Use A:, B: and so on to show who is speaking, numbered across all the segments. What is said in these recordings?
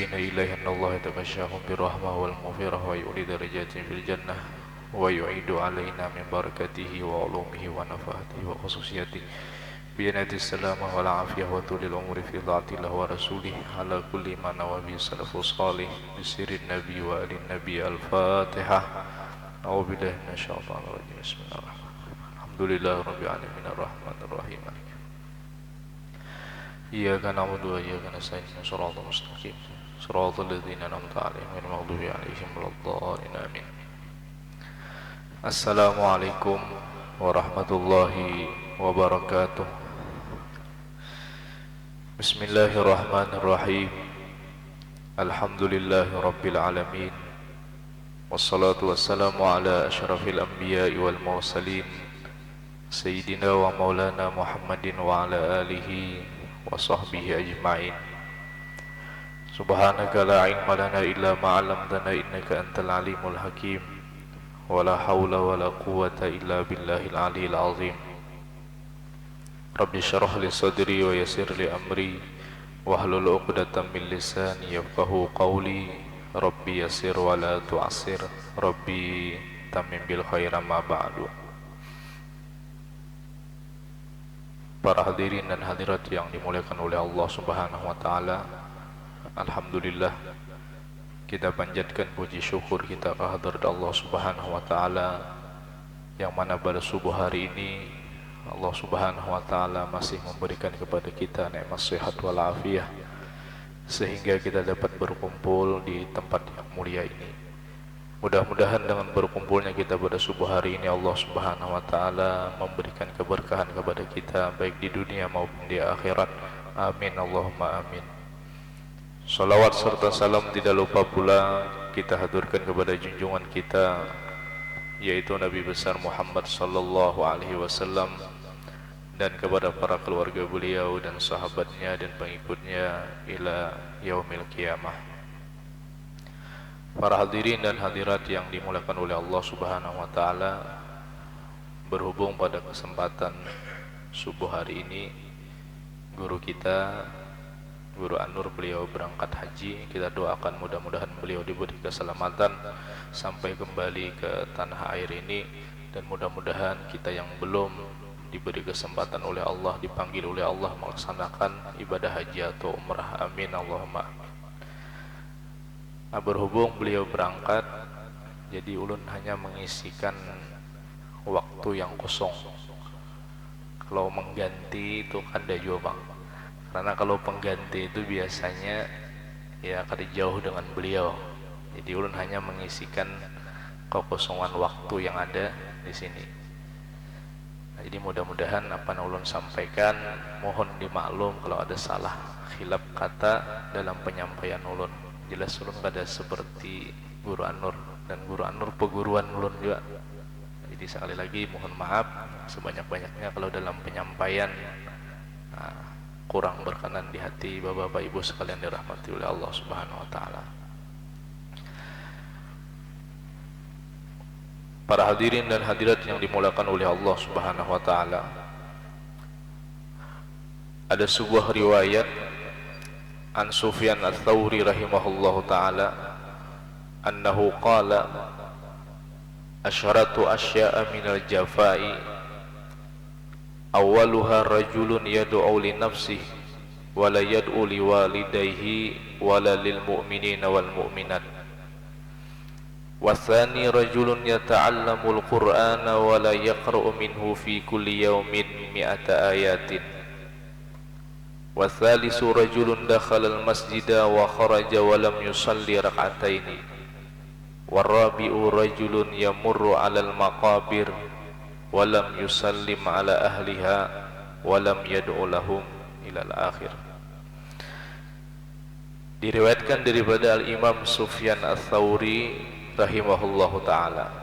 A: المحسنين إليه أن الله يتغشاهم بالرحمة والمغفرة ويؤلي درجات في الجنة ويعيد علينا من بركته وعلومه ونفحاته وخصوصياته بينات السلامة والعافية وطول العمر في طاعة الله ورسوله على كل ما نوى به السلف الصالح بسر النبي وآل النبي. الفاتحة. أعوذ بالله من الشيطان الرجيم. بسم الله الرحمن الرحيم. الحمد لله رب العالمين الرحمن الرحيم إياك نعبد وإياك نستعين صراط المستقيم صراط الذين أنعمت عليهم غير المغضوب عليهم ولا الضالين آمين. Assalamualaikum warahmatullahi wabarakatuh. Bismillahirrahmanirrahim. Alhamdulillahi rabbil alamin. Wassalatu wassalamu ala asyrafil anbiya'i wal mursalin Sayyidina wa maulana Muhammadin wa ala alihi wa sahbihi ajma'in. Subhanaka la ilma lana illa ma 'allamtana innaka antal alimul hakim. Wala hawla wala quwwata illa billahil aliyil azim. Rabbi syrah li sadri wa yassir li amri wahlul 'uqdatam min lisani yafqahu qawli. Rabbi yassir wa la tu'assir. Rabbi tammim bil khaira ma ba'du. Para hadirin dan hadirat yang dimuliakan oleh Allah Subhanahu wa taala, alhamdulillah kita panjatkan puji syukur kita kehadirat Allah Subhanahu wa taala yang mana pada subuh hari ini Allah Subhanahu wa taala masih memberikan kepada kita nikmat sehat wal afiah sehingga kita dapat berkumpul di tempat yang mulia ini. Mudah-mudahan dengan berkumpulnya kita pada subuh hari ini Allah Subhanahu wa taala memberikan keberkahan kepada kita baik di dunia maupun di akhirat. Amin Allahumma amin. Salawat serta salam tidak lupa pula kita haturkan kepada junjungan kita yaitu Nabi besar Muhammad sallallahu alaihi wasallam dan kepada para keluarga beliau dan sahabatnya dan pengikutnya ila yaumil qiyamah. Para hadirin dan hadirat yang dimuliakan oleh Allah Subhanahu wa taala, berhubung pada kesempatan subuh hari ini guru kita Guru An-Nur beliau berangkat haji. Kita doakan mudah-mudahan beliau diberi keselamatan sampai kembali ke tanah air ini, dan mudah-mudahan kita yang belum diberi kesempatan oleh Allah, dipanggil oleh Allah melaksanakan ibadah haji atau umrah. Amin Allahumma amin. Nah, berhubung beliau berangkat, jadi ulun hanya mengisikan waktu yang kosong. Kalau mengganti itu kada jua bang, karena kalau pengganti itu biasanya ya kada jauh dengan beliau. Jadi ulun hanya mengisikan kekosongan waktu yang ada di sini. Nah, jadi mudah-mudahan apa yang ulun sampaikan mohon dimaklum kalau ada salah khilaf kata dalam penyampaian ulun. Jelas ulun kada seperti Guru An-Nur, dan Guru An-Nur peguruan ulun juga. Jadi sekali lagi mohon maaf sebanyak-banyaknya kalau dalam penyampaian kurang berkenan di hati bapak-bapak ibu sekalian dirahmati oleh Allah Subhanahu wa taala. Para hadirin dan hadirat yang dimuliakan oleh Allah Subhanahu wa taala, ada sebuah riwayat An Sufyan Ats-Tsauri rahimahullahu taala annahu qala asyratu asya'a minal jafai awwaluha rajulun yad'u li nafsihi wa la yad'u li walidayhi wa la lil mu'minina wal mu'minat wa tsani rajulun yata'allamul qur'ana wa la yaqra'u minhu fi kulli yawmin mi'ata ayatin wa tsalisu rajulun dakhala al masjida wa kharaja wa lam yusalli rak'ataini wa rabi'u rajulun yamurru 'alal maqabir wa lam yusallim 'ala ahliha wa lam yad'u lahum ila al-akhir. Diriwayatkan daripada Al-Imam Sufyan Ats-Tsauri rahimahullahu taala,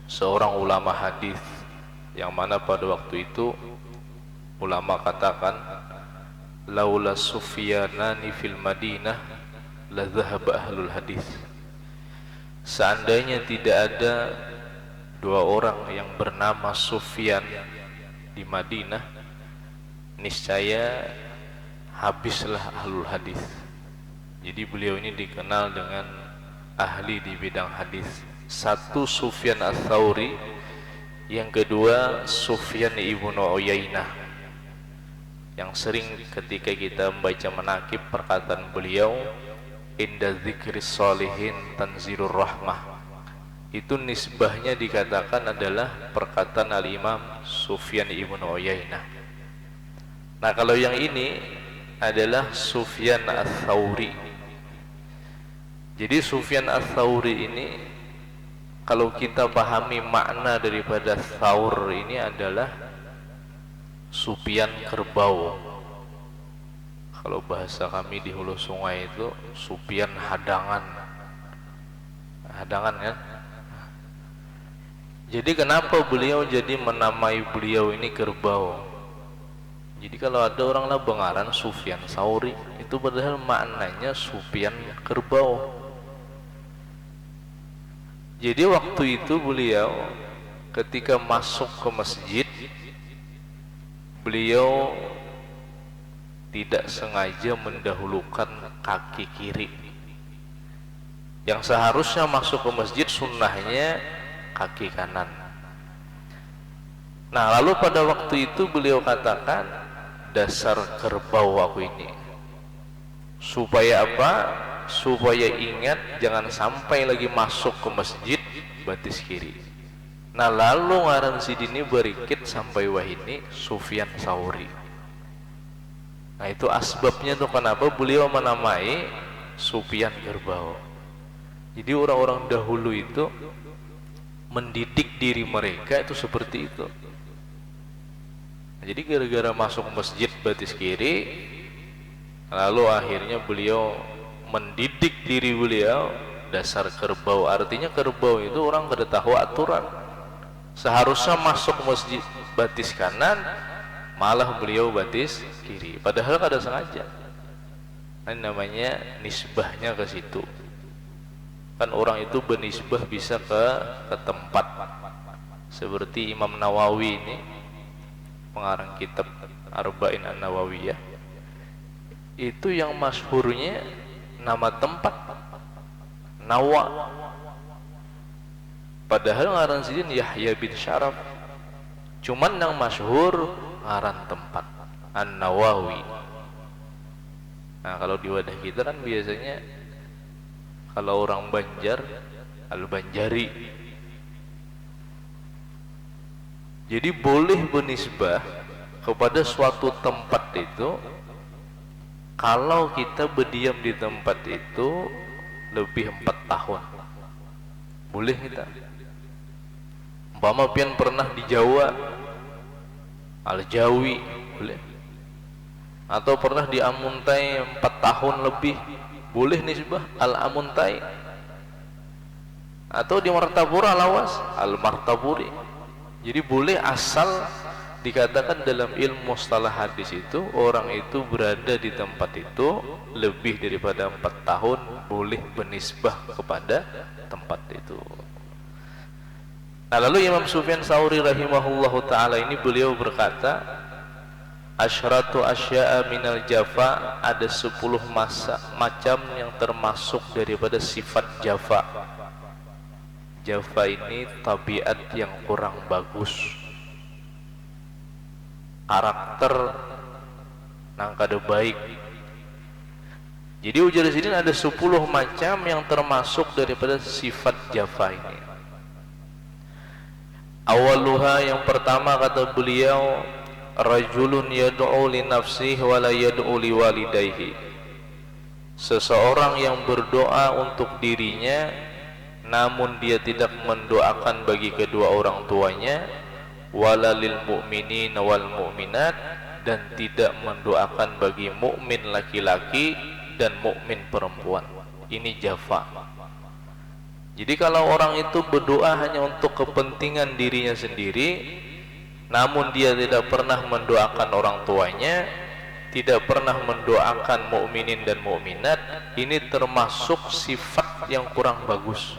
A: seorang ulama hadis yang mana pada waktu itu ulama katakan laula Sufyanani fil Madinah la dhahaba ahlul hadis. Seandainya tidak ada dua orang yang bernama Sufyan di Madinah, niscaya habislah ahlul hadis. Jadi beliau ini dikenal dengan ahli di bidang hadis. Satu Sufyan Ats-Tsauri, yang kedua Sufyan ibnu Uyainah, yang sering ketika kita membaca manaqib perkataan beliau, inda dzikris sholihin tanzilur rahmah, itu nisbahnya dikatakan adalah perkataan al-Imam Sufyan ibnu Uyainah. Nah, kalau yang ini adalah Sufyan Ats-Tsauri. Jadi Sufyan Ats-Tsauri ini, kalau kita pahami makna daripada Tsaur ini adalah supian kerbau. Kalau bahasa kami di hulu sungai itu supian hadangan. Hadangan kan? Jadi kenapa beliau jadi menamai beliau ini kerbau? Jadi kalau ada orang lah bengaran Sufyan Tsauri, itu padahal maknanya supian kerbau. Jadi waktu itu beliau ketika masuk ke masjid, beliau tidak sengaja mendahulukan kaki kiri. Yang seharusnya masuk ke masjid sunnahnya kaki kanan. Nah, lalu pada waktu itu beliau katakan, dasar kerbau aku ini. Supaya apa? Supaya ingat jangan sampai lagi masuk ke masjid batis kiri. Nah, lalu ngaran sidini berikit sampai wahini Sufyan Tsauri. Nah, itu asbabnya tuh kenapa beliau menamai Sufyan kerbau. Jadi orang-orang dahulu itu mendidik diri mereka itu seperti itu. Nah, jadi gara-gara masuk masjid batis kiri, lalu akhirnya beliau mendidik diri beliau dasar kerbau. Artinya kerbau itu orang kada tahu aturan. Seharusnya masuk masjid batis kanan, malah beliau batis kiri. Padahal kada sengaja. Ini namanya nisbahnya ke situ. Kan orang itu benisbah bisa ke tempat. Seperti Imam Nawawi ini, pengarang kitab Arba'in An-Nawawiyah. Itu yang masyhurnya nama tempat Nawa, padahal ngaran sidin Yahya bin Syaraf. Cuman yang masyhur ngaran tempat An-Nawawi. Nah, kalau di wadah kita kan biasanya kalau orang Banjar Al-Banjari. Jadi boleh benisbah kepada suatu tempat itu kalau kita berdiam di tempat itu lebih 4 tahun. Boleh kita. Umpama pian pernah di Jawa, Al-Jawi, boleh. Atau pernah di Amuntai 4 tahun lebih, boleh nisbah Al-Amuntai. Atau di Martapura Lawas, Al-Martapuri. Jadi boleh, asal dikatakan dalam ilmu mustalah hadis itu orang itu berada di tempat itu lebih daripada 4 tahun, boleh benisbah kepada tempat itu. Nah, lalu Imam Sufyan Tsauri rahimahullahu ta'ala ini beliau berkata, asyratu asya'a minal jafa, ada 10 macam yang termasuk daripada sifat jafa. Jafa ini tabiat yang kurang bagus, karakter nang kada baik. Jadi ujar di sini ada 10 macam yang termasuk daripada sifat jafa ini. Awaluha, yang pertama kata beliau, rajulun yad'u li nafsihi wa la yad'u li walidayhi. Seseorang yang berdoa untuk dirinya namun dia tidak mendoakan bagi kedua orang tuanya, wala lil mu'minin wal mu'minat, dan tidak mendoakan bagi mukmin laki-laki dan mukmin perempuan. Ini jafa. Jadi kalau orang itu berdoa hanya untuk kepentingan dirinya sendiri, namun dia tidak pernah mendoakan orang tuanya, tidak pernah mendoakan mukminin dan mukminat, ini termasuk sifat yang kurang bagus.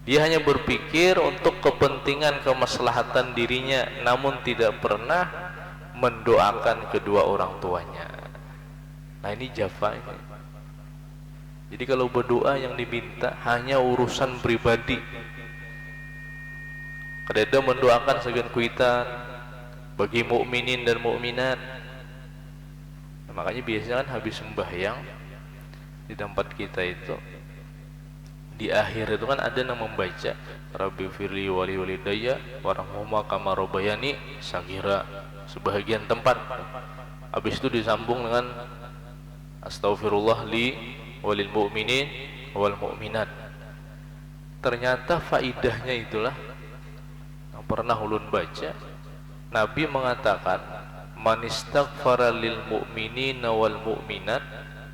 A: Dia hanya berpikir untuk kepentingan kemaslahatan dirinya, namun tidak pernah mendoakan kedua orang tuanya. Nah, ini jafa ini. Jadi kalau berdoa yang diminta hanya urusan pribadi. Kadang mendoakan segan kuitan bagi mukminin dan mukminat. Nah, makanya biasanya kan habis sembahyang di tempat kita itu di akhir itu kan ada yang membaca Rabbi firli wali walidayya warhamhuma kama rabbayani saghira, sebahagian tempat. Habis itu disambung dengan astaghfirullah li walil mu'minin wal mu'minat. Ternyata faidahnya itulah yang pernah ulun baca, Nabi mengatakan man istaghfara lil mu'minina wal mu'minat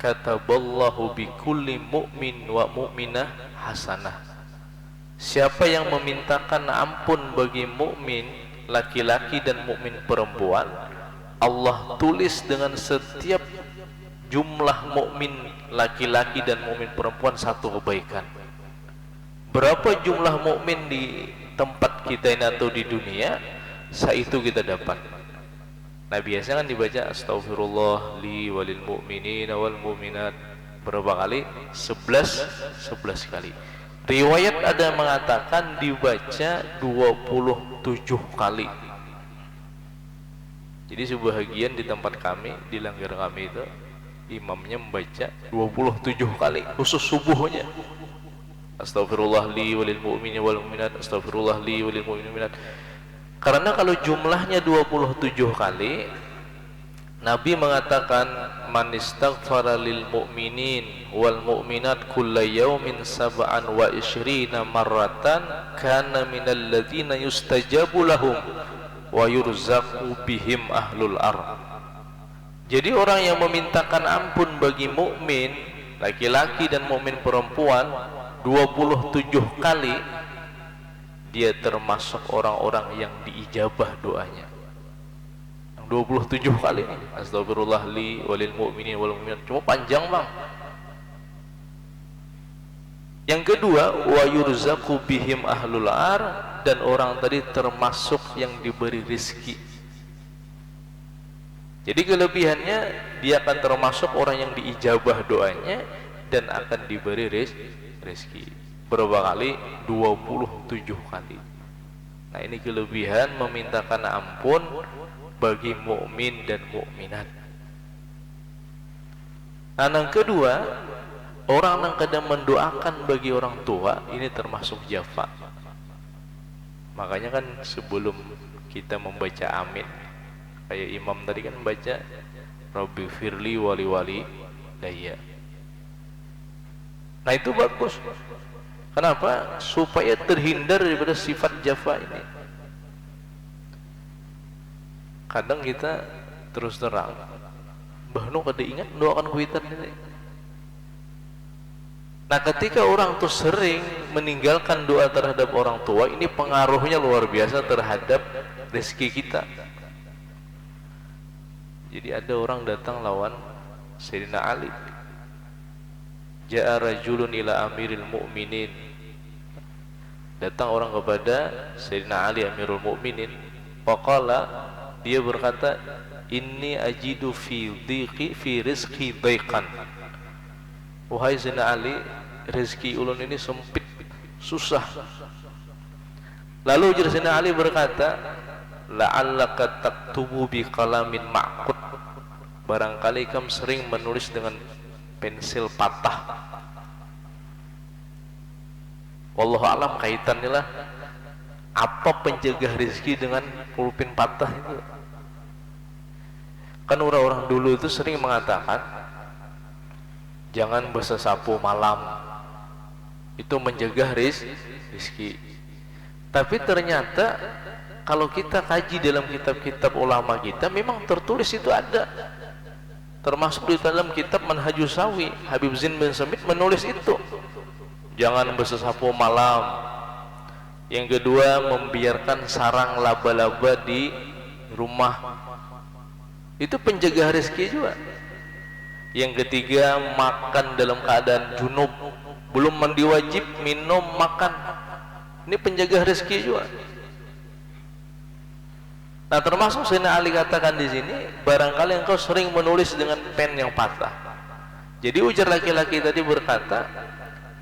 A: kataballahu bi kulli mu'min wa mu'minah hasanah. Siapa yang memintakan ampun bagi mukmin laki-laki dan mukmin perempuan, Allah tulis dengan setiap jumlah mukmin laki-laki dan mukmin perempuan satu kebaikan. Berapa jumlah mukmin di tempat kita ini atau di dunia, itu kita dapat. Nah biasanya kan dibaca astaghfirullah li walil mu'minin wal mu'minat berapa kali? 11 kali. Riwayat ada mengatakan dibaca 27 kali. Jadi sebahagian di tempat kami, di langgar kami itu imamnya membaca 27 kali khusus subuhnya. Astaghfirullah li walil mu'minin wal mu'minat, astaghfirullah li walil mu'minin wal mu'minat. Karena kalau jumlahnya 27 kali, Nabi mengatakan man istaghfara lil mu'minin wal mu'minat kulla yaumin sab'an wa ishrina marratan kana minal ladzina yustajabu lahum wa yurzaqu bihim ahlul ardh. Jadi orang yang memintakan ampun bagi mukmin laki-laki dan mukmin perempuan 27 kali, dia termasuk orang-orang yang diijabah doanya. 27 kali ini astagfirullah li walil mu'minin wal mu'minat, cuma panjang bang. Yang kedua wa yurzaqu bihim ahlul ar, dan orang tadi termasuk yang diberi rizki. Jadi kelebihannya dia akan termasuk orang yang diijabah doanya dan akan diberi rizki. Berapa kali? 27 kali. Nah ini kelebihan memintakan ampun bagi mukmin dan mukminat. Nah yang kedua, orang yang kadang mendoakan bagi orang tua ini termasuk jafa. Makanya kan sebelum kita membaca amin, kayak imam tadi kan membaca Rabbi firli wali wali daya. Nah itu bagus. Kenapa? Supaya terhindar daripada sifat jafa ini. Kadang kita terus terang bahnu kada ingat doakan kuitan ini. Nah ketika orang tuh sering meninggalkan doa terhadap orang tua, ini pengaruhnya luar biasa terhadap rezeki kita. Jadi ada orang datang lawan Sayyidina Ali. Ja'a rajulun ila amiril mu'minin. Datang orang kepada Sayyidina Ali amirul mu'minin. Faqala, dia berkata, inni ajidu fi dhiqi fi rizqi dhaiqan. Wahai Sayyidina Ali, rezeki ulun ini sempit, susah. Lalu Sayyidina Ali berkata, la'allaka taktubu bi qalamin ma'qud. Barangkali kamu sering menulis dengan pensil patah. Wallahu alam kaitannya lah apa pencegah rezeki dengan pulpen patah itu. Kan orang-orang dulu itu sering mengatakan jangan bersesapu malam, itu mencegah rezeki. Tapi ternyata kalau kita kaji dalam kitab-kitab ulama kita, memang tertulis itu ada. Termasuk di dalam kitab Manhajus Sawi, Habib Zain bin Samit menulis itu. Jangan bersesapu malam. Yang kedua, membiarkan sarang laba-laba di rumah. Itu pencegah rezeki juga. Yang ketiga, makan dalam keadaan junub, belum mandi wajib, minum, makan. Ini pencegah rezeki juga. Nah, termasuk Sayyidina Ali katakan di sini, barangkali engkau sering menulis dengan pen yang patah. Jadi ujar laki-laki tadi berkata,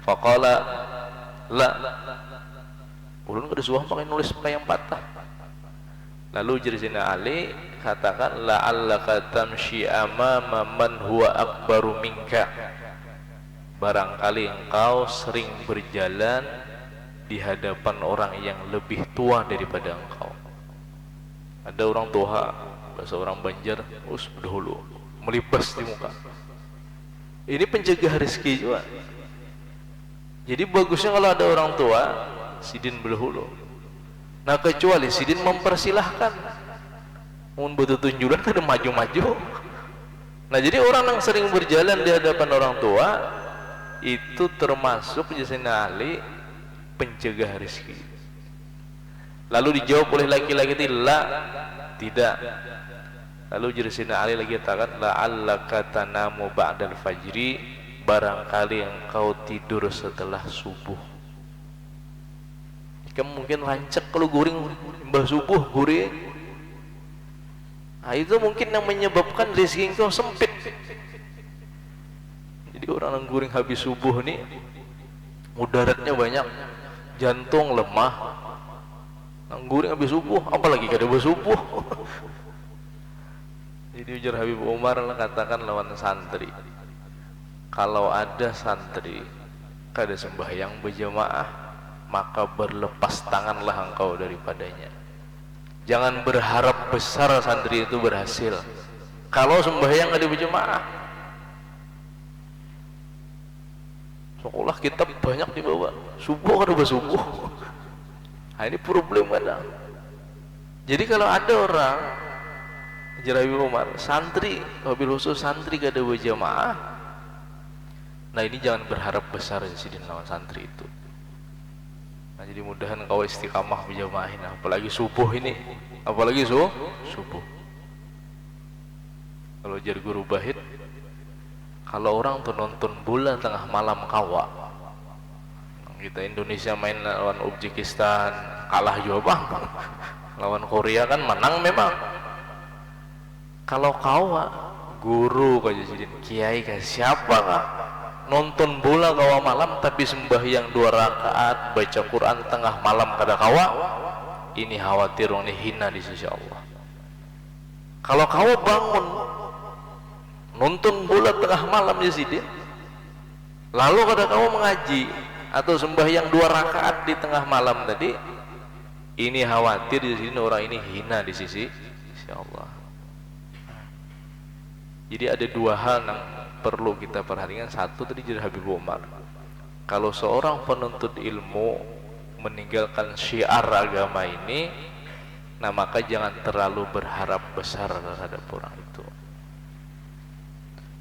A: faqala la, ulun kada suah pakai nulis pakai yang patah. Lalu ujar Sayyidina Ali katakan, la'allaka tamshi amama man huwa akbaru minka, barangkali engkau sering berjalan di hadapan orang yang lebih tua daripada engkau. Ada orang tua, bahasa orang Banjar, dahulu melibas di muka. Ini pencegah rezeki juga. Jadi bagusnya kalau ada orang tua, sidin berhulu. Nah kecuali sidin mempersilahkan, mun butuh tunjuran kada maju-maju. Nah jadi orang yang sering berjalan di hadapan orang tua itu termasuk Sayyidina Ali pencegah rezeki. Lalu dijawab oleh laki-laki itu, la, tidak. Lalu Sayyidina Ali lagi katakan, la'allaka tanamu ba'dal fajri, barangkali engkau tidur setelah subuh. Kamu mungkin rancak kalau guring mbah subuh guring. Nah, itu mungkin yang menyebabkan rezeki engkau sempit. Jadi orang yang guring habis subuh nih mudaratnya banyak, jantung lemah. Guring habis subuh, apalagi kada bersubuh. Jadi ujar Habib Umar katakan lawan santri, kalau ada santri kada sembahyang berjamaah, maka berlepas tanganlah engkau daripadanya. Jangan berharap besar santri itu berhasil kalau sembahyang kada berjamaah. Sekolah kitab banyak dibawa, subuh kada bersubuh. Nah ini problem kadang. Jadi kalau ada orang Jarawi Umar, santri, wabil khusus santri kada berjamaah, nah ini jangan berharap besar sidin lawan santri itu. Nah jadi mudahan kau istiqamah berjamaah, apalagi subuh ini, apalagi subuh. Kalau jadi guru bahid, kalau orang tuh nonton bola tengah malam kawa, kita Indonesia main lawan Uzbekistan kalah juga bang, lawan Korea kan menang memang. Kalau kawa guru kayak jadi kiai kayak siapa kah nonton bola kawa malam tapi sembahyang 2 rakaat baca Quran tengah malam kada kawa, ini khawatir ini hina di sisi Allah. Kalau kawa bangun nonton bola tengah malam ya sidin, lalu kada kawa mengaji atau sembahyang 2 rakaat di tengah malam tadi, ini khawatir di sini orang ini hina di sisi Allah. Jadi ada 2 hal yang perlu kita perhatikan. Satu tadi jadi Habib Umar, kalau seorang penuntut ilmu meninggalkan syiar agama ini, nah maka jangan terlalu berharap besar terhadap orang itu.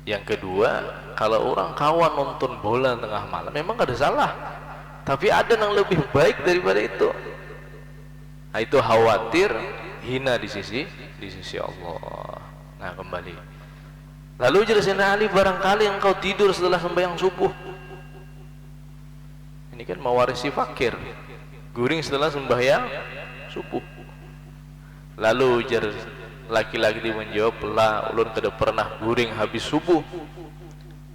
A: Yang kedua, kalau orang kawan nonton bola tengah malam memang gak ada salah, tapi ada yang lebih baik daripada itu. Nah itu khawatir hina di sisi Allah. Nah kembali, lalu Sayyidina Ali, barangkali engkau tidur setelah sembahyang subuh. Ini kan mewarisi fakir, guring setelah sembahyang subuh. Lalu laki-laki dia menjawab, la, ulun kada pernah guring habis subuh.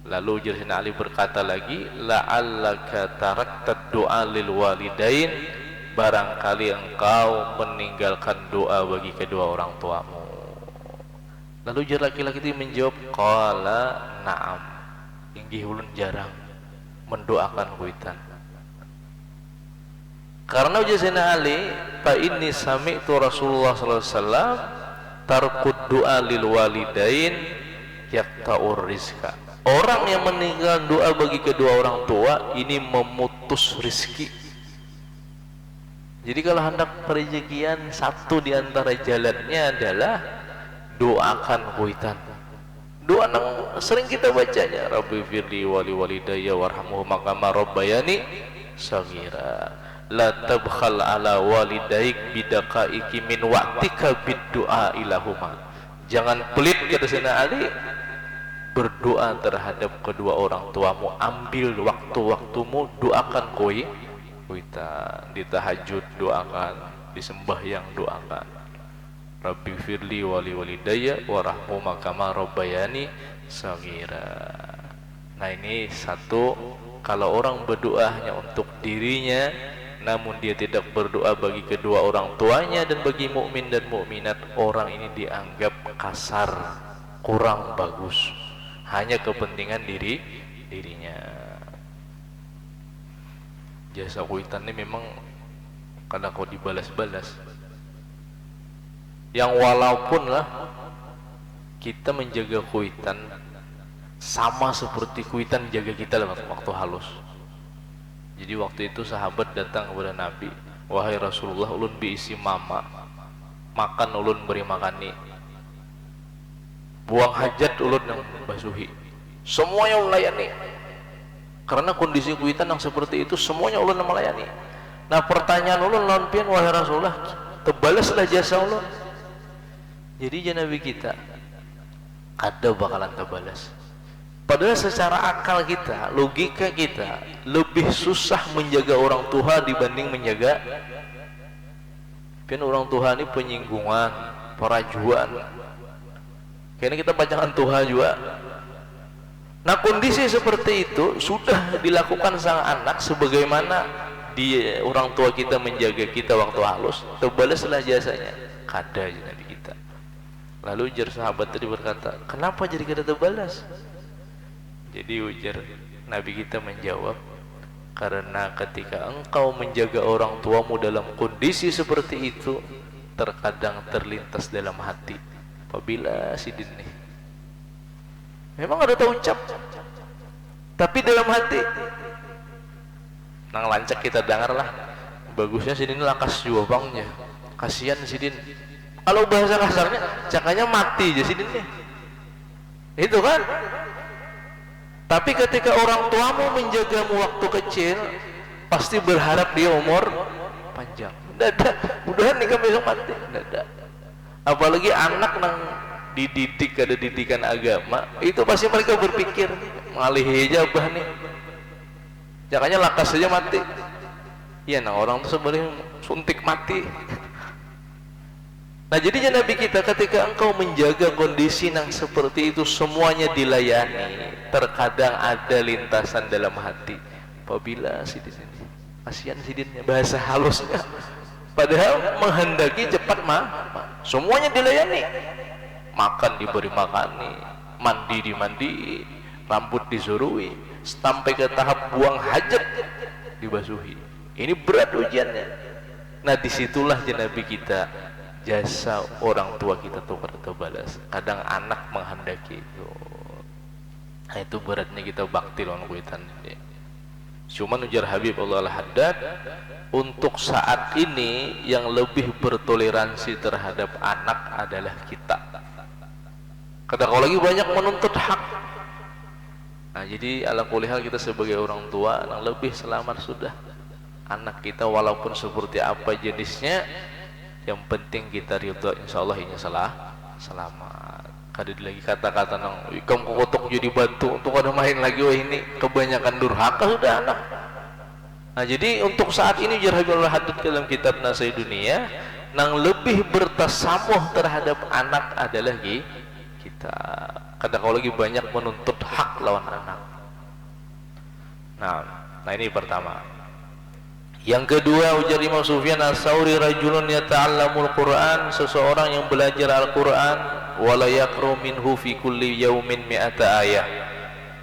A: Lalu Sayyidina Ali berkata lagi, la'allaka tarakta doa lil walidain, barangkali engkau meninggalkan doa bagi kedua orang tuamu. Lalu laki-laki itu menjawab, qala na'am, inggih ulun jarang mendoakan kuitan. Karena ujar Sayyidina Ali, fa inni sami'tu Rasulullah sallallahu alaihi wasallam tarkud doa lil walidain yaqta'ur rizqa. Orang yang meninggalkan doa bagi kedua orang tua ini memutus rizki. Jadi kalau hendak perezekian, satu di antara jalannya adalah doakan kuitan. Doa yang sering kita bacanya, Rabbi firli wali walidayya warhamhuma kama rabbayani saghira, la tabkhal ala walidaik bidaqaiki min waqtika biddu'a ilahuma. Jangan pelit, kata Sayyidina Ali, berdoa terhadap kedua orang tuamu, ambil waktu-waktumu doakan kuitan, di tahajud doakan, di sembahyang doakan. Rabbi firli wali walidayya warahmuma kama rabbayani saghira. Nah ini satu, kalau orang berdoa hanya untuk dirinya namun dia tidak berdoa bagi kedua orang tuanya dan bagi mukmin dan mukminat, orang ini dianggap kasar, kurang bagus, hanya kepentingan dirinya. Jasa kuitan ini memang kadang kau dibalas-balas, yang walaupun lah kita menjaga kuitan sama seperti kuitan jaga kita waktu halus. Jadi waktu itu sahabat datang kepada Nabi, wahai Rasulullah, ulun biisi mama, makan ulun beri makani, buang hajat ulun yang basuhi, semuanya melayani. Karena kondisi kuitan yang seperti itu semuanya ulun melayani. Nah pertanyaan ulun lawan pian, wahai Rasulullah, tebalaslah jasa ulun. Jadi Nabi kita ada bakalan terbalas. Padahal secara akal kita, logika kita, lebih susah menjaga orang tua dibanding menjaga orang tua ini penyinggungan, perajuan. Kayaknya kita pacangan Tuhan juga. Nah kondisi seperti itu sudah dilakukan sang anak, sebagaimana dia orang tua kita menjaga kita waktu halus, terbalaslah jasanya. Kada aja Nabi kita. Lalu ujar sahabat tadi berkata, kenapa jadi kada terbalas? Jadi ujar Nabi kita menjawab, karena ketika engkau menjaga orang tuamu dalam kondisi seperti itu, terkadang terlintas dalam hati, apabila sidin nih memang ada tahu ucap, tapi dalam hati nang lancak kita dengar lah, bagusnya sidin lakas jua bangnya, kasihan sidin. Kalau bahasa kasarnya cakanya mati aja sidinnya, itu kan. Tapi ketika orang tuamu menjagamu waktu kecil, pasti berharap dia umur panjang. Dada, mudahan nikah besok mati. Dada. Apalagi anak nang dididik, ada didikan agama, itu pasti mereka berpikir ngalih aja abah nih, jangannya lakas saja mati. Iya, nah orang tuh sebenarnya suntik mati. Nah jadi Nabi kita, ketika engkau menjaga kondisi yang seperti itu semuanya dilayani, terkadang ada lintasan dalam hati, apabila sidin ini kasihan sidinnya, bahasa halusnya, padahal menghendaki cepat semuanya dilayani, makan diberi makani, mandi dimandi, rambut disuruhi, sampai ke tahap buang hajat dibasuhi. Ini berat ujiannya. Nah disitulah Nabi kita, jasa orang tua kita tuh terbalas. Kadang anak menghendaki itu, nah itu beratnya kita bakti lawan kuitan ini. Cuman ujar Habib Allah Al-Haddad, untuk saat ini yang lebih bertoleransi terhadap anak adalah kita. Kadang kalau lagi banyak menuntut hak. Nah jadi ala kulihal kita sebagai orang tua yang lebih selamat sudah anak kita, walaupun seperti apa jenisnya, yang penting kita ridha, insyaallah ini selamat. Kada lagi kata-kata nang ikam kokotok jadi batu untuk ada main lagi, wah ini kebanyakan durhaka sudah anak. Nah jadi untuk saat ini ujar Habib Al-Haddad dalam kitab Nasai Dunia, nang lebih bertasamuh terhadap anak adalah kita. Kadang kalau lagi banyak menuntut hak lawan anak. Nah ini pertama. Yang kedua ujar Imam Sufyan Ats-Tsauri, rajulun yata'allamul Qur'an, seseorang yang belajar Al-Qur'an, wala yaqra minhu fi kulli yaumin mi'ata ayah,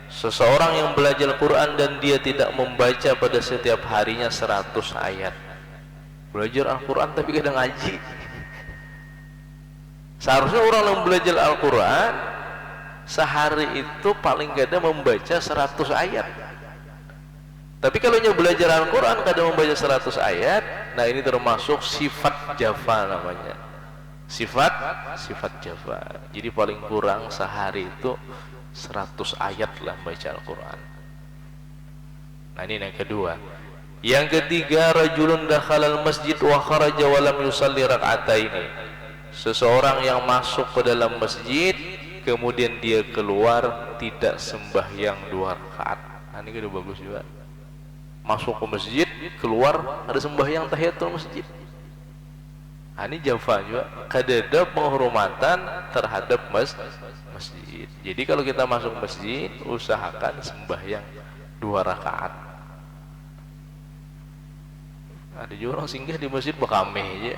A: seseorang yang belajar Al-Qur'an dan dia tidak membaca pada setiap harinya 100 ayat. Belajar Al-Qur'an tapi kadang ngaji. Seharusnya orang yang belajar Al-Qur'an sehari itu paling gak ada membaca 100 ayat. Tapi kalau dia belajar Al-Quran kadang membaca 100 ayat, nah ini termasuk sifat jafa namanya. Sifat jafa. Jadi paling kurang sehari itu 100 ayat lah membaca Al-Quran. Nah ini yang kedua. Yang ketiga, rajulun dakhalal masjid wa kharaja wa lam yusalli rak'ataini, seseorang yang masuk ke dalam masjid kemudian dia keluar tidak sembahyang 2 rakaat. Nah ini udah bagus juga. Masuk ke masjid, keluar ada sembahyang tahiyatul masjid. Ini Jafa juga kadada penghormatan terhadap masjid. Jadi kalau kita masuk masjid, usahakan sembahyang 2 rakaat. Ada juga orang singgah di masjid bekameh aja.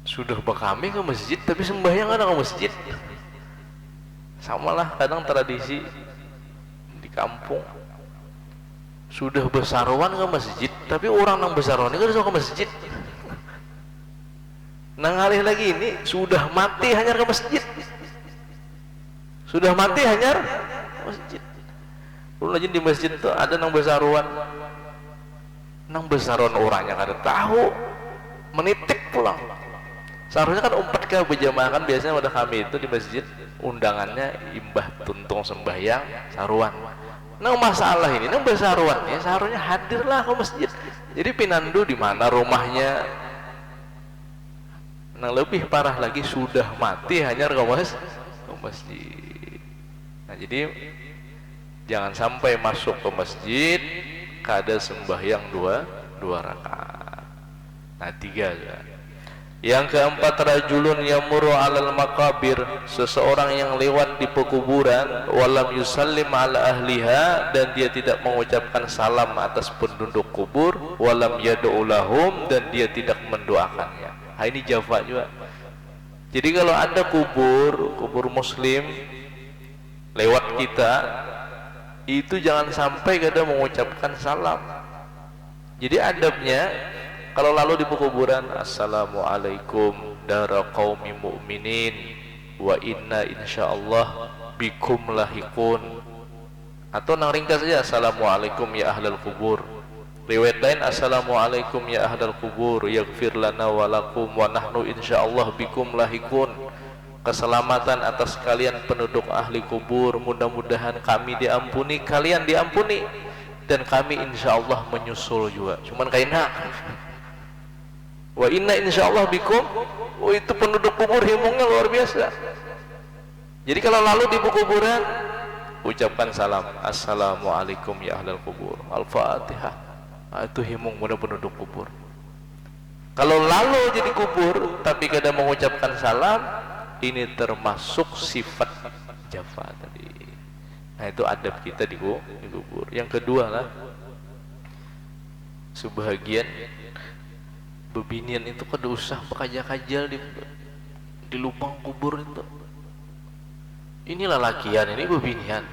A: Sudah bekameh ke masjid tapi sembahyang ada ke masjid. Samalah kadang tradisi di kampung. Sudah besaruan ke masjid tapi orang yang besaruan itu harus ke masjid. Nah ngalih lagi ini sudah mati hanyar ke masjid. Sudah mati hanyar ke masjid. Dulu lagi di masjid tuh ada nang besaruan. Nang besaruan orangnya kada tahu, menitip pulang. Seharusnya kan umpat ke berjamaah kan biasanya pada kami itu di masjid undangannya imbah tuntung sembahyang saruan. Nah masalah ini nang besaruan ya seharusnya hadirlah ke masjid. Jadi pinandu di mana rumahnya. Nah lebih parah lagi sudah mati hanya ke masjid. Nah jadi jangan sampai masuk ke masjid kada sembahyang dua rakaat. Nah 3 ya. Yang keempat, rajulun yamuru alal makabir, seseorang yang lewat di pekuburan, walam yusallim ala ahliha, dan dia tidak mengucapkan salam atas penduduk kubur, walam yad'u lahum, dan dia tidak mendoakannya. Nah, ini Jafa juga. Jadi kalau ada kubur muslim lewat kita, itu jangan sampai kada mengucapkan salam. Jadi adabnya kalau lalu di pekuburan, assalamualaikum dara qaumi mu'minin wa inna insyaallah bikum lahikun. Atau nang ringkas saja, assalamualaikum ya ahlal kubur. Riwayat lain, assalamualaikum ya ahlal kubur yaghfir lana wa lakum wa nahnu insyaallah bikum lahikun. Keselamatan atas kalian penduduk ahli kubur, mudah-mudahan kami diampuni, kalian diampuni, dan kami insyaallah menyusul juga. Cuman kaina wa inna insyaallah bikum, oh itu penduduk kubur himungnya luar biasa. Jadi kalau lalu di kuburan ucapkan salam, assalamualaikum ya ahlal kubur, al-fatihah. Nah, itu himung pada penduduk kubur. Kalau lalu jadi kubur tapi kada mengucapkan salam, ini termasuk sifat Jafa tadi. Nah itu adab kita di kubur. Yang kedua lah, sebahagian bebinian itu kada usah bekajal-kajal di lubang kubur itu. Inilah lakian, ini bebinian.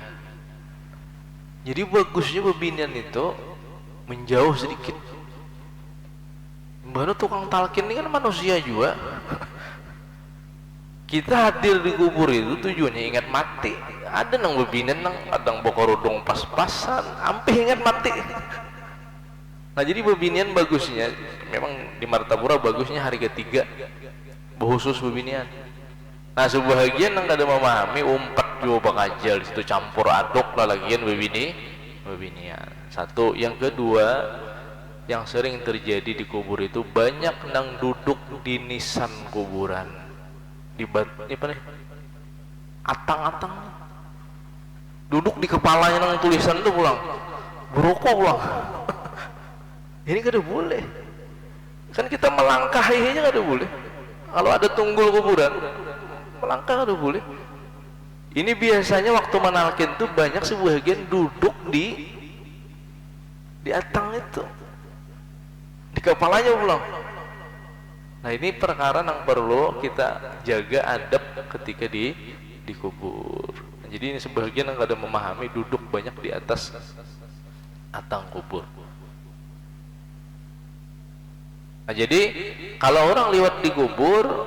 A: Jadi bagusnya bebinian itu menjauh sedikit. Baru tukang talkin ini kan manusia juga. Kita hadir di kubur itu tujuannya ingat mati. Ada nang bebinian nang kadang bokorudung pas-pasan, ampe ingat mati. Nah jadi bebinian bagusnya, memang di Martapura bagusnya hari ketiga khusus bebinian. Nah sebahagian yang kada memahami umpat juga bakajal di situ campur aduk lah lagian bebinian. Satu, yang kedua, yang sering terjadi di kubur itu banyak nang duduk di nisan kuburan, di apa nih? Atang-atang, duduk di kepalanya nang tulisan tuh pulang, berokok pulang. Ini kada boleh. Kan kita melangkahinya kada boleh. Kalau ada tunggul kuburan, melangkah kada boleh. Ini biasanya waktu menalkin tuh banyak sebagian duduk di atang itu, di kepalanya pulang. Nah ini perkara yang perlu kita jaga adab ketika di kubur. Jadi ini sebagian yang kada memahami duduk banyak di atas atang kubur. Nah jadi kalau orang lewat di kubur,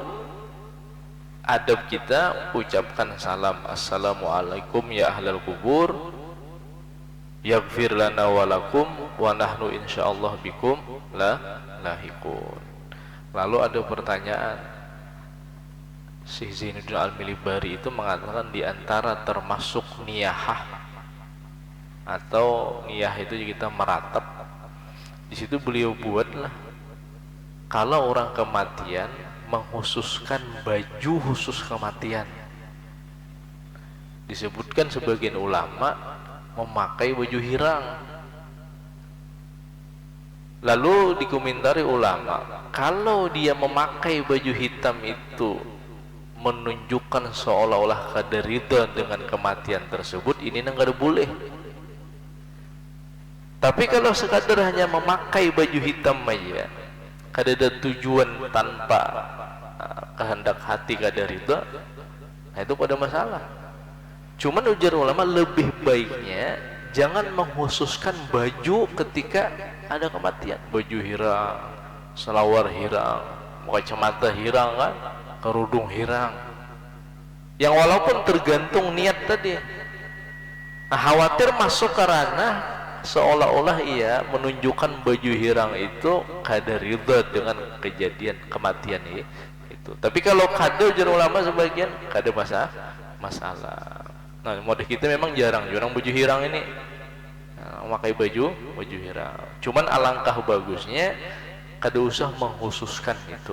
A: adab kita ucapkan salam, assalamualaikum ya ahlal kubur yaghfir lana wa lakum wa nahnu insyaallah bikum lahikun. Lalu ada pertanyaan, Syekh Zainuddin Al-Milibari itu mengatakan di antara termasuk niyahah atau niyah itu kita meratap. Di situ beliau buatlah kalau orang kematian menghususkan baju khusus kematian. Disebutkan sebagian ulama memakai baju hirang. Lalu dikomentari ulama, kalau dia memakai baju hitam itu menunjukkan seolah-olah kada ridha dengan kematian tersebut, ini enggak boleh. Tapi kalau sekadar hanya memakai baju hitam aja, kada ada tujuan tanpa kehendak hati kada ridha, nah itu pada masalah. Cuman ujar ulama, lebih baiknya jangan menghususkan baju ketika ada kematian. Baju hirang, selawar hirang, kacamata hirang kan, kerudung hirang. Yang walaupun tergantung niat tadi. Nah, khawatir masuk karena seolah-olah ia menunjukkan baju hirang itu kada ridha dengan kejadian kematian itu. Tapi kalau kada, ujar ulama sebagian, kada masalah. Nah, model kita memang jarang baju hirang ini, memakai baju hirang. Cuman alangkah bagusnya kada usah menghususkan itu.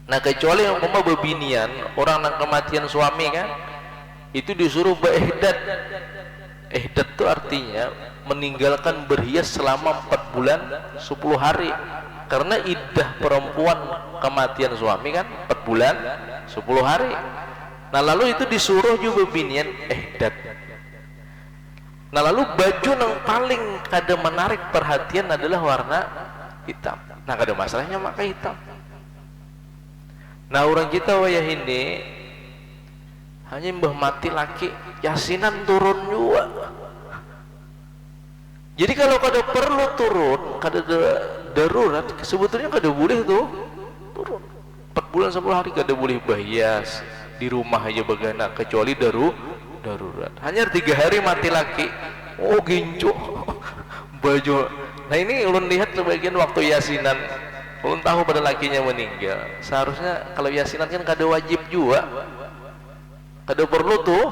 A: Nah, kecuali umpama bebinian orang nang kematian suami kan, itu disuruh beihdat. Ihdat itu artinya meninggalkan berhias selama 4 bulan 10 hari. Karena iddah perempuan kematian suami kan 4 bulan 10 hari. Nah, lalu itu disuruh juga binian ihdat. Nah, lalu baju yang paling kada menarik perhatian adalah warna hitam. Nah, kada masalahnya pakai hitam. Nah, orang kita wayah ini hanya mbah mati laki, yasinan turun juga. Jadi kalau kada perlu turun, kada darurat, sebetulnya kada boleh tuh turun. 4 bulan 10 hari kada boleh berhias. Di rumah aja bagana, kecuali darurat. Hanya 3 hari mati laki, oh gincu baju. Nah, ini ulun lihat sebagian waktu yasinan, ulun tahu pada lakinya meninggal. Seharusnya kalau yasinan kan kada wajib juga, kada perlu tuh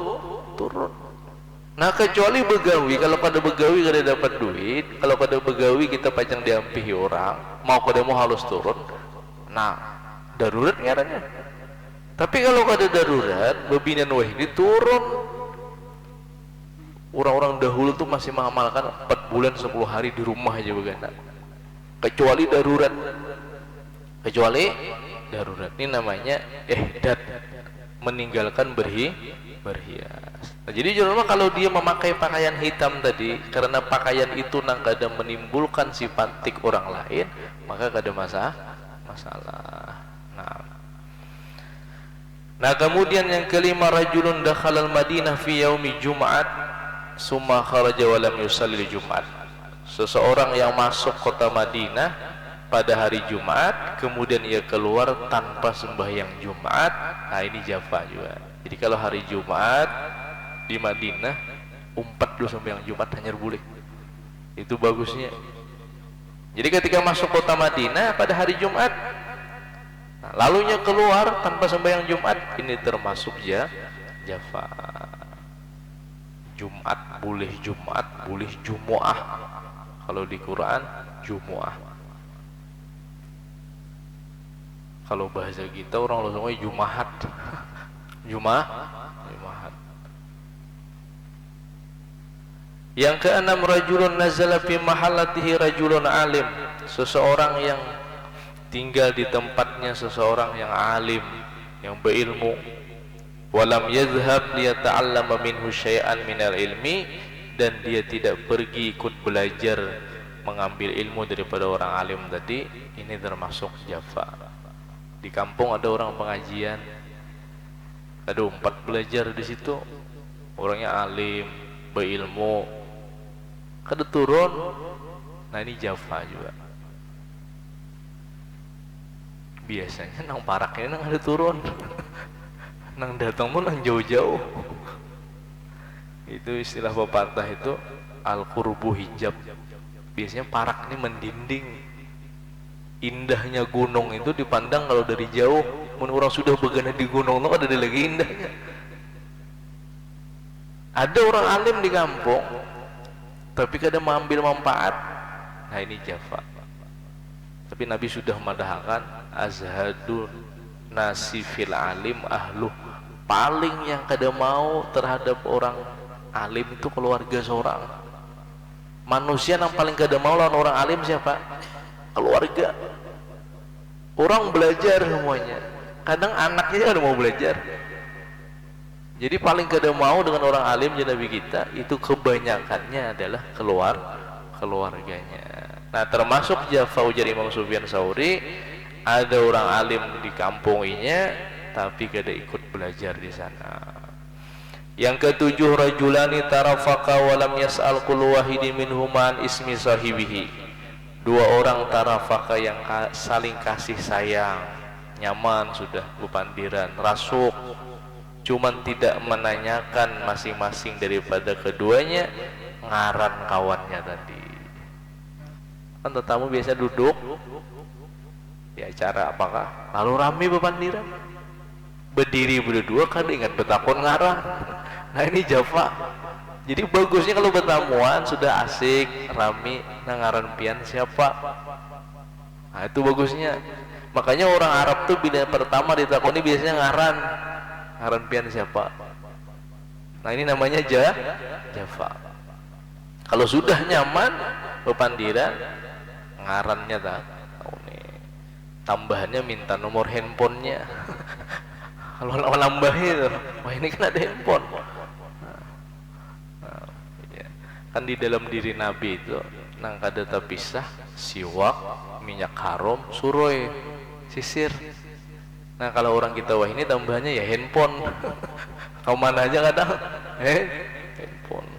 A: turun. Nah, kecuali begawi, kalau kada begawi kada dapat duit, kalau kada begawi kita pacang diampihi orang, mau kada mau harus turun. Nah, darurat ngarannya. Tapi kalau kada darurat, bebinan wahidi turun. Orang-orang dahulu tuh masih mengamalkan 4 bulan 10 hari di rumah aja begana. Kecuali darurat. Ini namanya ihdat, meninggalkan berhias. Nah, jadi jurnal kalau dia memakai pakaian hitam tadi, karena pakaian itu nang kada menimbulkan sifat tik orang lain, maka kada masalah. Nah, kemudian yang kelima, rajulun dakhalal Madinah fi yaumi Jum'at summa kharaja wa lam yusalli Jum'at. Seseorang yang masuk kota Madinah pada hari Jumat, kemudian ia keluar tanpa sembahyang Jumat. Nah, ini jafa juga. Jadi kalau hari Jumat di Madinah, umpat dulu sembahyang Jumat hanya boleh. Itu bagusnya. Jadi ketika masuk kota Madinah pada hari Jumat, lalunya keluar tanpa sembahyang Jumat, ini termasuk jafa. Jumat boleh Jumu'ah. Kalau di Quran Jumu'ah. Kalau bahasa kita orang langsung Jumahat. Jumahat. Yang keenam, rajulun nazala fi mahallatihi rajulun alim. Seseorang yang tinggal di tempatnya seseorang yang alim, yang berilmu. Walam yadhhab liyata'allama minhu syai'an minal ilmi, dan dia tidak pergi ikut belajar mengambil ilmu daripada orang alim tadi, ini termasuk jafa. Di kampung ada orang pengajian, ada 4 belajar di situ, orangnya alim, berilmu, kada turun. Nah, ini jafa juga. Biasanya nang paraknya nang ada turun, nang datang pun nang jauh-jauh. Itu istilah pepatah itu al-qurbu hijab. Biasanya parak ini mendinding. Indahnya gunung itu dipandang kalau dari jauh. Mun orang sudah begana di gunung itu ada lagi indahnya. Ada orang alim di kampung, tapi kadang mengambil manfaat. Nah, ini jafa. Tapi Nabi sudah mendahkan azhadun nasi fil alim ahluh. Paling yang kada mau terhadap orang alim itu keluarga seorang. Manusia yang paling kada mau lawan orang alim siapa? Keluarga. Orang belajar semuanya. Kadang anaknya ada mau belajar. Jadi paling kada mau dengan orang alim jadi Nabi kita itu kebanyakannya adalah keluarganya. Nah, termasuk Jafa ujar Imam Sufyan Tsauri, ada orang alim di kampunginya tapi kada ikut belajar di sana. Yang ketujuh, rajulani tarafaka walam yas'al kullu wahidin minhuma an ismi sahibihi. Dua orang tarafaka yang saling kasih sayang, nyaman sudah bepandiran, rasuk, cuman tidak menanyakan masing-masing daripada keduanya ngaran kawannya tadi. Kan tetamu biasa duduk di acara apakah lalu rame bepandiran, berdiri berdua kan ingat betakon ngaran. Nah ini Jafa. Jadi bagusnya kalau bertamuan sudah asik rame, nah ngaran pian siapa, nah itu bagusnya. Makanya orang Arab tuh bila pertama ditakoni biasanya ngaran pian siapa. Nah ini namanya Jafa. Kalau sudah nyaman bepandiran ngarannya tak tahu nih, tambahannya minta nomor handphonenya. Kalau nambah itu, wah ini kan ada handphone. Ya. Kan di dalam diri Nabi itu nang kada terpisah siwak, minyak harum, suroi, sisir. Nah kalau orang kita wah ini tambahannya ya handphone. Kau mana aja kadang handphone.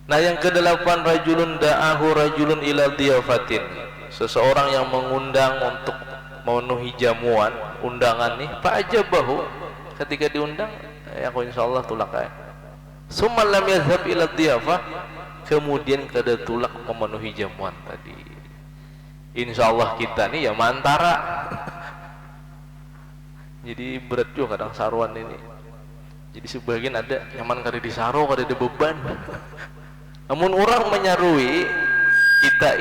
A: Nah yang kedelapan, rajulun da'ahu rajulun ila diyafatin. Seseorang yang mengundang untuk memenuhi jamuan, undangan nih, Pak aja bahu ketika diundang, aku insyaallah tulak ya. Summa lam yadhhab ila diyafah, kemudian kada tulak memenuhi jamuan tadi. Insyaallah kita nih ya mantara. Jadi berat juga kadang saruan ini. Jadi sebagian ada nyaman kada disaro, kada ada beban. Namun orang menyarui kita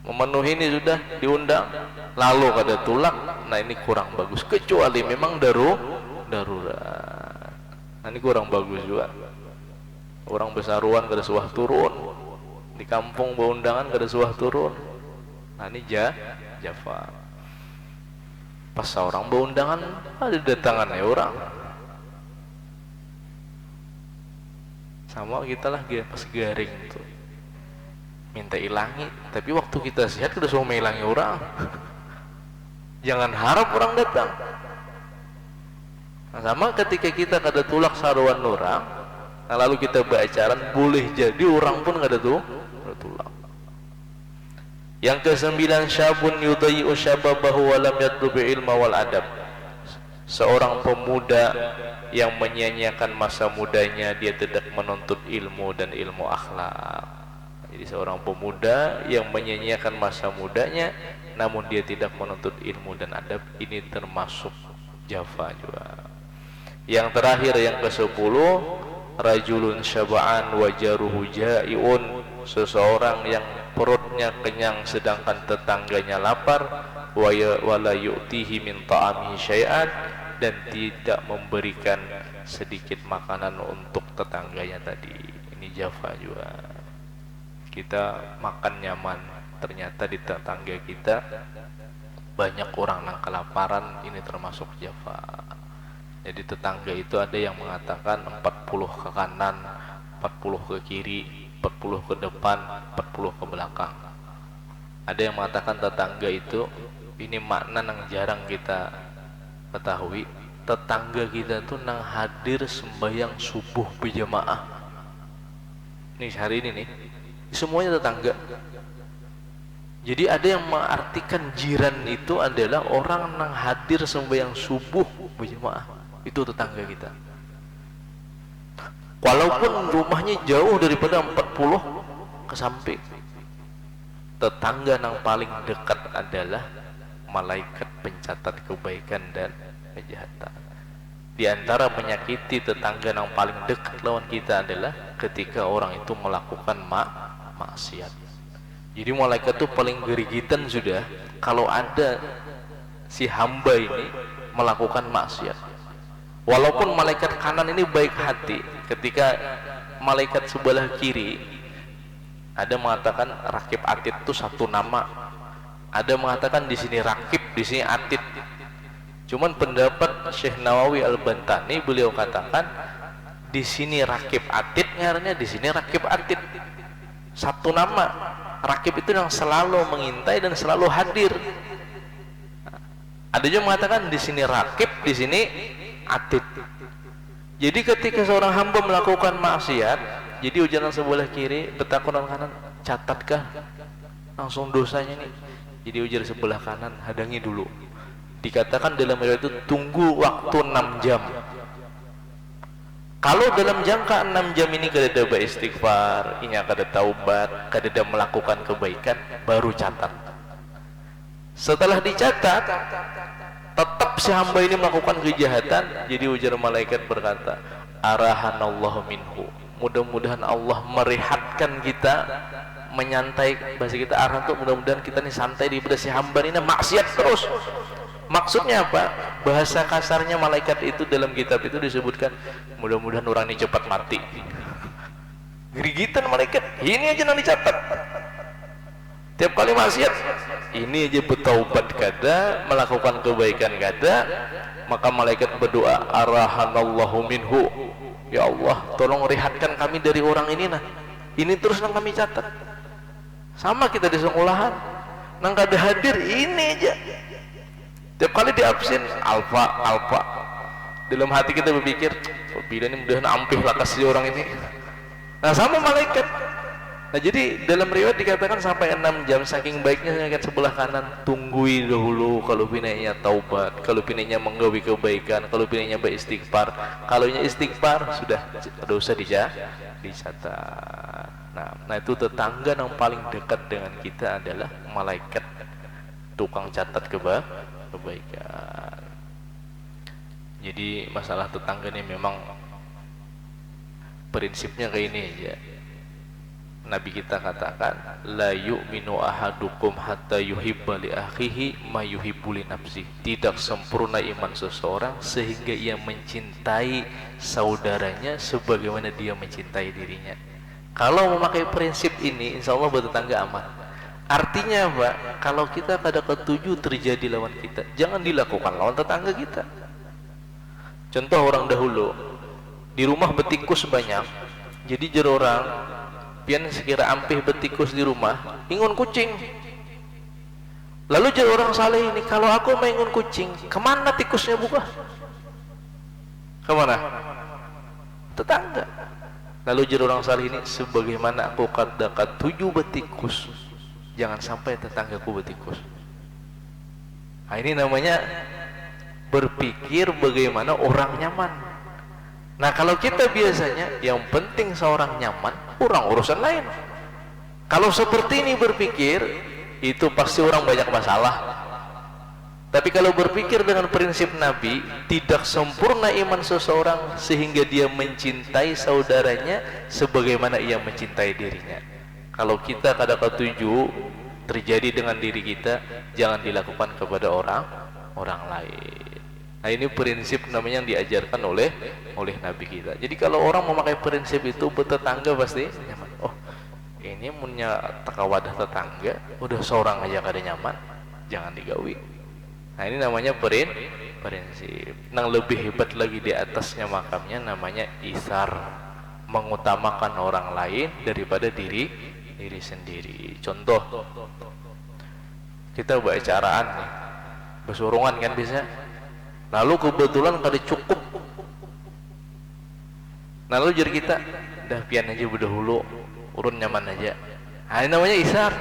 A: memenuhi ini sudah diundang lalu kada tulak, nah ini kurang bagus, kecuali memang darurat. Nah ini kurang bagus juga. Orang besaruan kada suah turun, di kampung beundangan kada suah turun. Nah ini Jafa. Pas orang beundangan ada datangannya orang. Sama kita lah pas garing tuh. Minta ilangi, tapi waktu kita sehat kita semua ilangi orang. Jangan harap orang datang. Nah, sama ketika kita kada tulak saruan orang, nah lalu kita bacaan, boleh jadi orang pun kada tulak. Yang kesembilan, syabun yudayyi'u syababahu wa lam yatlubi ilma wal adab. Seorang pemuda yang menyia-nyiakan masa mudanya, dia tidak menuntut ilmu dan ilmu akhlak. Jadi seorang pemuda yang menyia-nyiakan masa mudanya namun dia tidak menuntut ilmu dan adab, ini termasuk Jafa juga. Yang terakhir, yang ke-10, rajulun syaba'an wa jaruhu ja'iun. Seseorang yang perutnya kenyang sedangkan tetangganya lapar, wa la yu'tihi min ta'amihi syai'an, dan tidak memberikan sedikit makanan untuk tetangganya tadi. Ini Jafa juga. Kita makan nyaman, ternyata di tetangga kita banyak orang yang kelaparan, ini termasuk Jafa. Jadi tetangga itu ada yang mengatakan 40 ke kanan, 40 ke kiri, 40 ke depan, 40 ke belakang. Ada yang mengatakan tetangga itu, ini makna yang jarang kita ketahui, tetangga kita tuh nang hadir sembahyang subuh berjamaah. Nih hari ini nih, semuanya tetangga. Jadi ada yang mengartikan jiran itu adalah orang nang hadir sembahyang subuh berjamaah. Itu tetangga kita. Walaupun rumahnya jauh daripada 40 ke samping, tetangga yang paling dekat adalah malaikat pencatat kebaikan dan kejahatan. Di antara menyakiti tetangga yang paling dekat lawan kita adalah ketika orang itu melakukan maksiat. Jadi malaikat itu paling gerigitan sudah kalau ada si hamba ini melakukan maksiat. Walaupun malaikat kanan ini baik hati, ketika malaikat sebelah kiri, ada mengatakan Rakib Atid itu satu nama, ada mengatakan di sini Rakib, di sini Atid. Cuman pendapat Syekh Nawawi Al-Bantani, beliau katakan di sini Rakib Atid, ngarannya di sini Rakib Atid, satu nama. Rakib itu yang selalu mengintai dan selalu hadir. Ada juga mengatakan di sini Rakib, di sini Atid. Jadi ketika seorang hamba melakukan maksiat, jadi ujaran sebelah kiri, betakunan kanan, catatkah langsung dosanya nih? Jadi ujar sebelah kanan, hadangi dulu. Dikatakan dalam riwayat itu tunggu waktu 6 jam. Kalau dalam jangka 6 jam ini kada ada beristighfar, ini kada taubat, kada ada melakukan kebaikan, baru catat. Setelah dicatat, tetap si hamba ini melakukan kejahatan, jadi ujar malaikat berkata, arahanallahu minhu. Mudah-mudahan Allah merehatkan kita, menyantai, bahasa kita arah tuh, mudah-mudahan kita nih santai di pada si hamba ini maksiat terus. Maksudnya apa? Bahasa kasarnya malaikat itu dalam kitab itu disebutkan, mudah-mudahan orang ini cepat mati. Gerigitan malaikat, ini aja yang dicatat. Tiap kali maksiat, ini aja bertaubat kada, melakukan kebaikan kada, maka malaikat berdoa, arahanallahu minhu. Ya Allah, tolong rehatkan kami dari orang ini nah. Ini terus yang kami catat. Sama kita di sekolahan, nang kada hadir ini aja. Tiap kali di absen alfa. Dalam hati kita berpikir, oh, bila ini mudah ampih lah kasih orang ini. Nah sama malaikat. Nah jadi dalam riwayat dikatakan sampai 6 jam, saking baiknya malaikat sebelah kanan, tunggui dahulu kalau pinanya taubat, kalau pinanya menggawi kebaikan, kalau pinanya beristighfar. Kalau nya istighfar sudah dosa dicatat. Nah itu tetangga yang paling dekat dengan kita adalah malaikat tukang catat kebaikan. Jadi masalah tetangga ini memang prinsipnya kayak ini aja. Nabi kita katakan, la yu'minu ahadukum hatta yuhibba li akhihi ma yuhibbu li nafsihi. Tidak sempurna iman seseorang sehingga ia mencintai saudaranya sebagaimana dia mencintai dirinya. Kalau memakai prinsip ini, insya Allah bertetangga aman. Artinya apa? Kalau kita kada ketujuh terjadi lawan kita, jangan dilakukan lawan tetangga kita. Contoh orang dahulu, di rumah betikus banyak, jadi jer orang pian sekira ampih betikus di rumah, ingun kucing. Lalu jer orang saleh ini, kalau aku mengingun kucing, kemana tikusnya buka? Kemana? Tetangga. Lalu jer orang saleh ini, sebagaimana aku katakan 7 betikus, jangan sampai tetanggaku betikus. Nah ini namanya berpikir bagaimana orang nyaman. Nah kalau kita biasanya yang penting seorang nyaman, orang urusan lain. Kalau seperti ini berpikir, itu pasti orang banyak masalah. Tapi kalau berpikir dengan prinsip Nabi, tidak sempurna iman seseorang sehingga dia mencintai saudaranya sebagaimana ia mencintai dirinya. Kalau kita kada ketujuh terjadi dengan diri kita, jangan dilakukan kepada orang lain. Nah ini prinsip namanya yang diajarkan oleh Nabi kita. Jadi kalau orang memakai prinsip itu, bertetangga pasti nyaman. Oh ini punya takawadah tetangga, udah seorang aja kada nyaman, jangan digawi. Nah ini namanya prinsip. Yang lebih hebat lagi di atasnya makamnya namanya isar, mengutamakan orang lain daripada diri sendiri. Contoh, kita buat acaraan nih, bersurungan kan bisa. Lalu kebetulan kada cukup. Lalu jadi kita dah pian aja berdahulu, urun nyaman aja. Nah, ini namanya isar.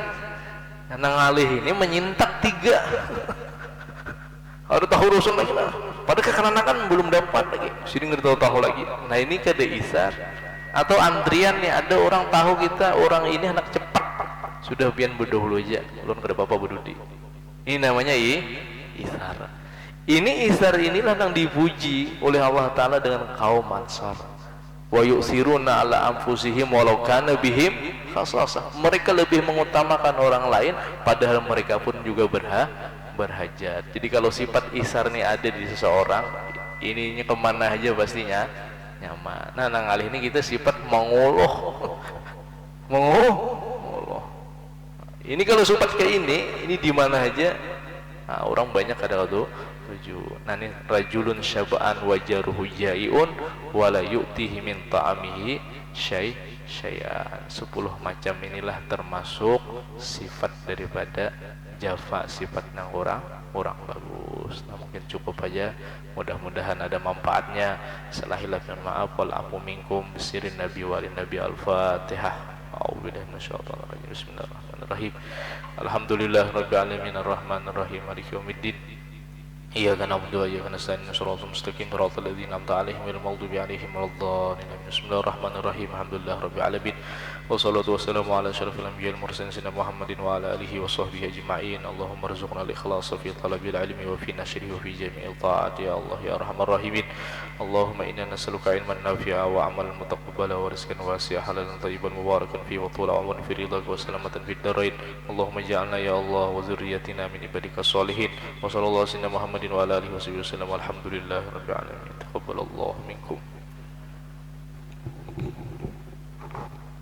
A: Yang ngalih ini menyintak 3. Harus tahu urusan lagi lah. Padahal kekanan-kanan belum dapat lagi. Sini nggak tahu lagi. Nah ini kada isar. Atau antrian nih, ada orang tahu kita orang ini anak cepat, sudah pian berdahulu aja, belum kada apa-apa berdudi. Ini namanya isar. Ini isar inilah yang dipuji oleh Allah Ta'ala dengan kaum Ansar. Wa yu'siruna ala anfusihim walau kana bihim khasasah. Mereka lebih mengutamakan orang lain padahal mereka pun juga berhajat. Jadi kalau sifat isar ini ada di seseorang, ininya kemana aja pastinya nyaman. Nah, nang alih ini kita sifat menguluh, menguluh. Ini kalau sifat kayak ini di mana aja, nah, orang banyak ada tujuh. Nah, ini rajulun syaba'an wajaruhu jai'un wala yu'tihi min ta'amihi syai'an. 10 macam inilah termasuk sifat daripada jafa, sifat yang orang bagus. Nah, mungkin cukup aja, mudah-mudahan ada manfaatnya. Salah hilaf dan maaf, wal afu minkum bisirin nabi walin nabi. Al-Fatihah. A'udzubillahi minasyaitonir rajim. Bismillahirrahmanirrahim. Alhamdulillahirabbil alamin arrahmanir rahim maliki yaumiddin. Iyyaka na'budu wa iyyaka nasta'in shiratal mustaqim shiratal ladzina an'amta 'alaihim ghairil maghdubi 'alaihim waladdallin. Bismillahirrahmanirrahim. Alhamdulillahirabbil alamin. Wassalatu wassalamu ala asyrafil anbiya'i wal mursalin sayyidina Muhammadin wa ala alihi wa sahbihi ajma'in. Allahumma rzuqna al-ikhlasa fi talabil ilmi wa fi nashrihi wa fi jami'il ta'ati ya Allah ya arhamar rahimin. Allahumma inna nas'aluka ilman nafi'a wa 'amalan mutaqabbala wa rizqan wasi'a halalan thayyiban mubarakan fi wa tula 'umrin fi ridhaka wa salamatan fid darain. Allahumma ij'alna ya Allah wa dzurriyyatina min ibadika sholihin. Wa sallallahu sayyidina Muhammadin wa ala alihi wa sahbihi wasallam. Alhamdulillahirabbil alamin. Taqabbalallahu minkum.